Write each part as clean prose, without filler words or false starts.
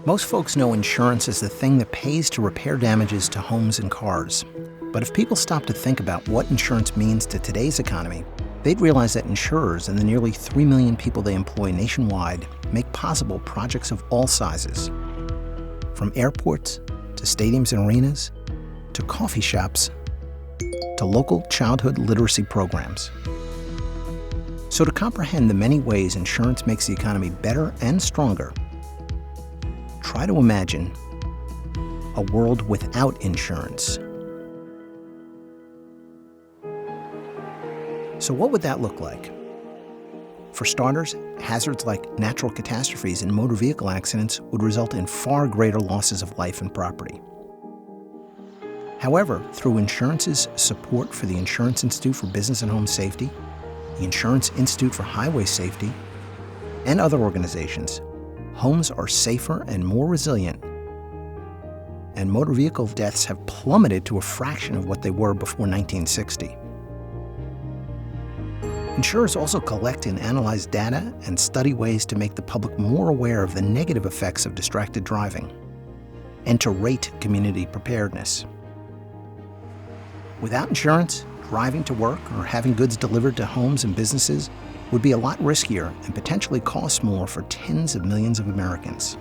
Most folks know insurance is the thing that pays to repair damages to homes and cars. But if people stop to think about what insurance means to today's economy, they'd realize that insurers and the nearly 3 million people they employ nationwide make possible projects of all sizes. From airports, to stadiums and arenas, to coffee shops, to local childhood literacy programs. So to comprehend the many ways insurance makes the economy better and stronger, try to imagine a world without insurance. So what would that look like? For starters, hazards like natural catastrophes and motor vehicle accidents would result in far greater losses of life and property. However, through insurance's support for the Insurance Institute for Business and Home Safety, the Insurance Institute for Highway Safety, and other organizations, homes are safer and more resilient, and motor vehicle deaths have plummeted to a fraction of what they were before 1960. Insurers also collect and analyze data and study ways to make the public more aware of the negative effects of distracted driving and to rate community preparedness. Without insurance, driving to work or having goods delivered to homes and businesses would be a lot riskier and potentially cost more for tens of millions of Americans.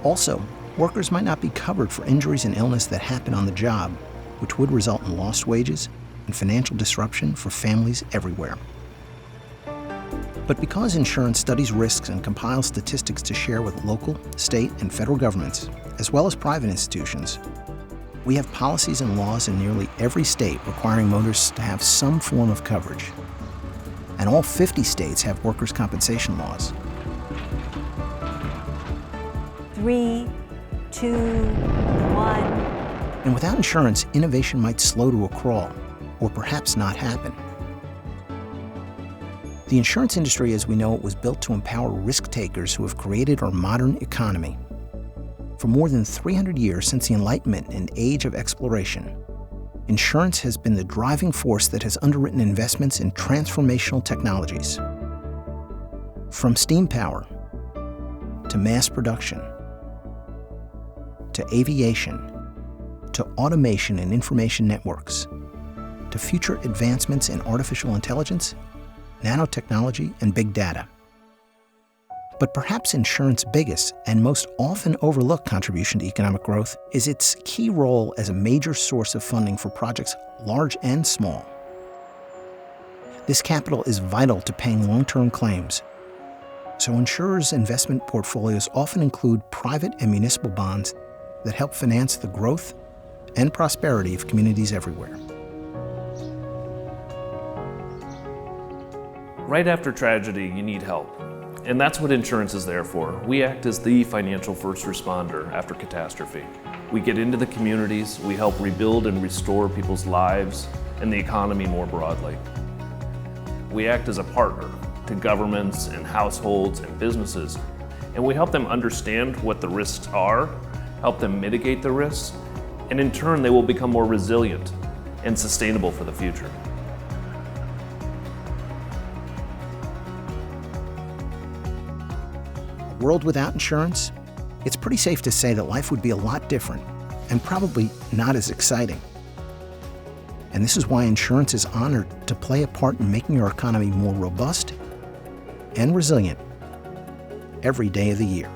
Also, workers might not be covered for injuries and illness that happen on the job, which would result in lost wages and financial disruption for families everywhere. But because insurance studies risks and compiles statistics to share with local, state, and federal governments, as well as private institutions, we have policies and laws in nearly every state requiring motorists to have some form of coverage. And all 50 states have workers' compensation laws. 3, 2, 1. And without insurance, innovation might slow to a crawl, or perhaps not happen. The insurance industry as we know it was built to empower risk-takers who have created our modern economy. For more than 300 years since the Enlightenment and age of exploration, insurance has been the driving force that has underwritten investments in transformational technologies. From steam power, to mass production, to aviation, to automation and information networks, to future advancements in artificial intelligence, nanotechnology, and big data. But perhaps insurance's biggest and most often overlooked contribution to economic growth is its key role as a major source of funding for projects large and small. This capital is vital to paying long-term claims, so insurers' investment portfolios often include private and municipal bonds that help finance the growth and prosperity of communities everywhere. Right after tragedy, you need help. And that's what insurance is there for. We act as the financial first responder after catastrophe. We get into the communities, we help rebuild and restore people's lives and the economy more broadly. We act as a partner to governments and households and businesses, and we help them understand what the risks are, help them mitigate the risks, and in turn they will become more resilient and sustainable for the future. A world without insurance? It's pretty safe to say that life would be a lot different and probably not as exciting. And this is why insurance is honored to play a part in making our economy more robust and resilient every day of the year.